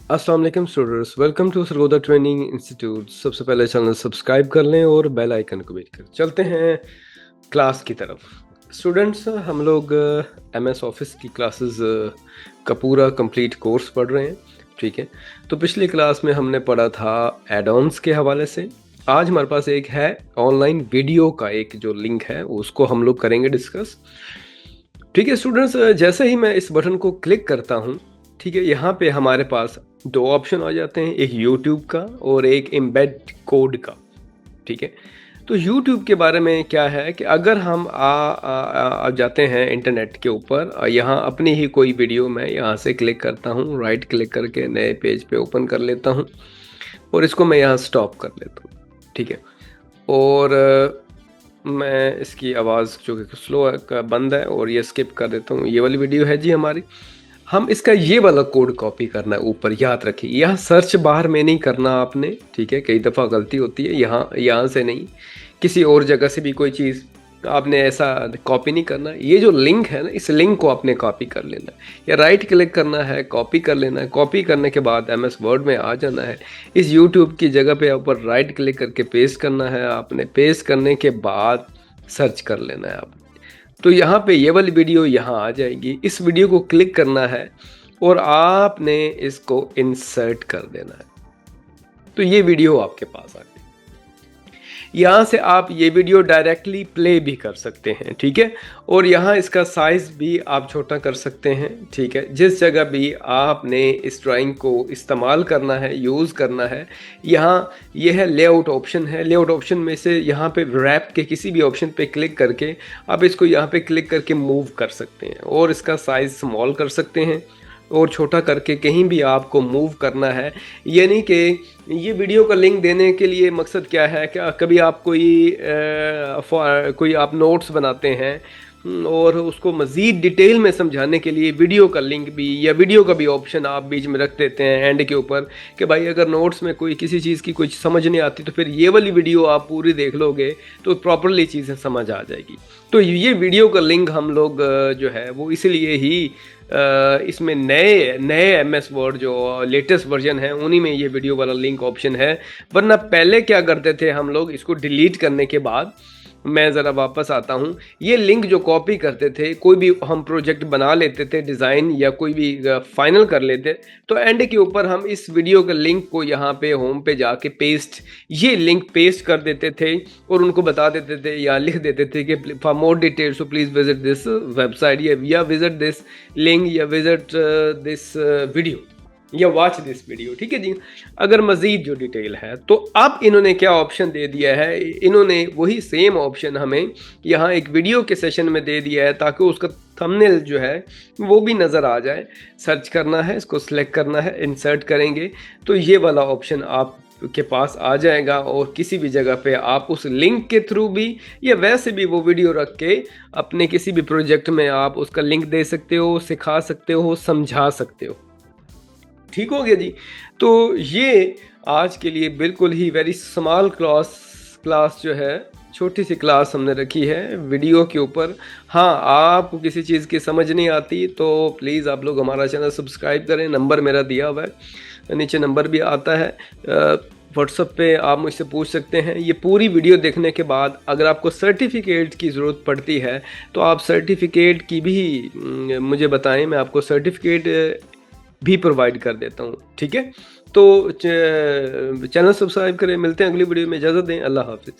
अस्सलाम वालेकुम students, welcome to Sargodha training institute. सबसे पहले चैनल सब्सक्राइब कर लें और बेल आइकन को भी कर। चलते हैं क्लास की तरफ। स्टूडेंट्स, हम लोग एमएस ऑफिस की क्लासेस का पूरा कंप्लीट कोर्स पढ़ रहे हैं। ठीक है, तो पिछली क्लास में हमने पढ़ा था एड ऑन्स के हवाले से। आज हमारे पास एक है ऑनलाइन वीडियो का एक जो लिंक है, उसको हम लोग करेंगे डिस्कस। ठीक है स्टूडेंट्स, जैसे ही मैं इस बटन को क्लिक करता हूँ, ठीक है, यहाँ पे हमारे पास दो ऑप्शन आ जाते हैं, एक यूट्यूब का और एक एम्बेड कोड का। ठीक है, तो यूट्यूब के बारे में क्या है कि अगर हम आ जाते हैं इंटरनेट के ऊपर, यहाँ अपनी ही कोई वीडियो मैं यहाँ से क्लिक करता हूँ, राइट क्लिक करके नए पेज पे ओपन कर लेता हूँ और इसको मैं यहाँ स्टॉप कर लेता हूँ। ठीक है, और मैं इसकी आवाज़ जो कि स्लो का बंद है और ये स्किप कर देता हूँ। ये वाली वीडियो है जी हमारी। हम इसका ये वाला कोड कॉपी करना है ऊपर, याद रखिए। यहाँ सर्च बार में नहीं करना आपने, ठीक है, कई दफ़ा गलती होती है। यहाँ से नहीं, किसी और जगह से भी कोई चीज़ आपने ऐसा कॉपी नहीं करना। ये जो लिंक है ना, इस लिंक को आपने कॉपी कर लेना है, या राइट क्लिक करना है, कॉपी कर लेना है। कॉपी करने के बाद एमएस वर्ड में आ जाना है, इस यूट्यूब की जगह पे ऊपर राइट क्लिक करके पेस्ट करना है आपने। पेस्ट करने के बाद सर्च कर लेना है आपने। तो यहाँ पे ये वाली वीडियो यहाँ आ जाएगी। इस वीडियो को क्लिक करना है और आपने इसको इंसर्ट कर देना है, तो ये वीडियो आपके पास आ गई। यहाँ से आप ये वीडियो डायरेक्टली प्ले भी कर सकते हैं, ठीक है, और यहाँ इसका साइज़ भी आप छोटा कर सकते हैं। ठीक है, जिस जगह भी आपने इस ड्राइंग को इस्तेमाल करना है, यूज़ करना है, यहाँ ये है लेआउट ऑप्शन है। लेआउट ऑप्शन में से यहाँ पे रैप के किसी भी ऑप्शन पे क्लिक करके आप इसको यहाँ पे क्लिक करके मूव कर सकते हैं और इसका साइज़ स्मॉल कर सकते हैं और छोटा करके कहीं भी आपको मूव करना है। यानी कि ये वीडियो का लिंक देने के लिए मकसद क्या है कि कभी आप कोई आप नोट्स बनाते हैं और उसको मज़ीद डिटेल में समझाने के लिए वीडियो का लिंक भी या वीडियो का भी ऑप्शन आप बीच में रख देते हैं एंड के ऊपर, कि भाई अगर नोट्स में कोई किसी चीज़ की कुछ समझ नहीं आती तो फिर ये वाली वीडियो आप पूरी देख लोगे तो प्रॉपरली चीज़ें समझ आ जाएगी। तो ये वीडियो का लिंक हम लोग जो है वो इसलिए ही इसमें नए नए एमएस वर्ड जो लेटेस्ट वर्जन है उन्हीं में ये वीडियो वाला लिंक ऑप्शन है। वरना पहले क्या करते थे हम लोग, इसको डिलीट करने के बाद, मैं ज़रा वापस आता हूँ, ये लिंक जो कॉपी करते थे, कोई भी हम प्रोजेक्ट बना लेते थे, डिज़ाइन या कोई भी फाइनल कर लेते, तो एंड के ऊपर हम इस वीडियो के लिंक को यहाँ पे होम पे जाके ये लिंक पेस्ट कर देते थे और उनको बता देते थे या लिख देते थे कि for more details so please visit this website या विजिट दिस लिंक या विजिट दिस वीडियो या वॉच दिस वीडियो। ठीक है जी, अगर मज़ीद जो डिटेल है तो अब इन्होंने क्या ऑप्शन दे दिया है, इन्होंने वही सेम ऑप्शन हमें यहाँ एक वीडियो के सेशन में दे दिया है ताकि उसका थंबनेल जो है वो भी नज़र आ जाए। सर्च करना है, इसको सिलेक्ट करना है, इंसर्ट करेंगे तो ये वाला ऑप्शन आप के पास आ जाएगा और किसी भी जगह पे आप उस लिंक के थ्रू भी या वैसे भी वो वीडियो रख के अपने किसी भी प्रोजेक्ट में आप उसका लिंक दे सकते हो, सिखा सकते हो, समझा सकते हो। ठीक हो गया जी। तो ये आज के लिए बिल्कुल ही वेरी स्मॉल क्लास जो है, छोटी सी क्लास हमने रखी है वीडियो के ऊपर। हाँ, आपको किसी चीज़ की समझ नहीं आती तो प्लीज़ आप लोग हमारा चैनल सब्सक्राइब करें। नंबर मेरा दिया हुआ है, नीचे नंबर भी आता है। व्हाट्सएप पे आप मुझसे पूछ सकते हैं। ये पूरी वीडियो देखने के बाद अगर आपको सर्टिफिकेट की ज़रूरत पड़ती है तो आप सर्टिफिकेट की भी मुझे बताएं, मैं आपको सर्टिफिकेट भी प्रोवाइड कर देता हूँ। ठीक है, तो चैनल सब्सक्राइब करें। मिलते हैं अगली वीडियो में, इजाज़त दें, अल्लाह हाफिज़।